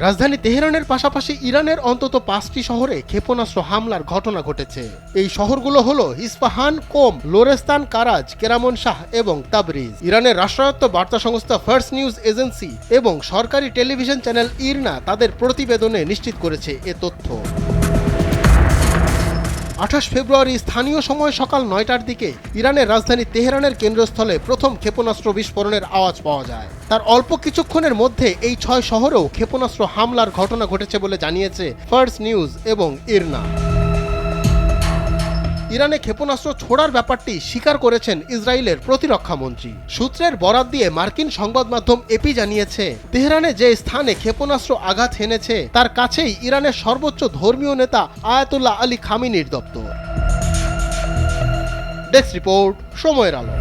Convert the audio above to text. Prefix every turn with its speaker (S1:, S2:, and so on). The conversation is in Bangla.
S1: রাজধানী তেহরানের পাশাপাশি ইরানের অন্তত 5টি শহরে ক্ষেপণাস্ত্র হামলার ঘটনা ঘটেছে। এই শহরগুলো হলো ইস্পাহান, কোম, লোরেস্তান, কারাজ, কেরামনশাহ এবং তাবরিজ। ইরানের রাষ্ট্রায়ত্ত বার্তা সংস্থা ফার্স নিউজ এজেন্সি এবং সরকারি টেলিভিশন চ্যানেল ইরনা তাদের প্রতিবেদনে নিশ্চিত করেছে এ তথ্য। 28 ফেব্রুয়ারি স্থানীয় সময় সকাল 9টার দিকে ইরানের রাজধানী তেহরানের কেন্দ্রস্থলে প্রথম ক্ষেপণাস্ত্র বিস্ফোরণের আওয়াজ পাওয়া যায়। তার অল্প কিছুক্ষণের মধ্যে এই 6 শহরেও ক্ষেপণাস্ত্র হামলার ঘটনা ঘটেছে বলে জানিয়েছে ফার্স নিউজ এবং ইরনা। ইরানে ক্ষেপণাস্ত্র ছোড়ার ব্যাপারটি স্বীকার করেছেন ইসরায়েলের প্রতিরক্ষা মন্ত্রী। সূত্রের বরাত দিয়ে মার্কিন সংবাদ মাধ্যম এপি জানিয়েছে, তেহরানে যে স্থানে ক্ষেপণাস্ত্র আঘাত হেনেছে তার কাছেই ইরানের সর্বোচ্চ ধর্মীয় নেতা আয়াতুল্লাহ আলী খামেনির দপ্তর। ডেস্ক রিপোর্ট, সময়ের আলো।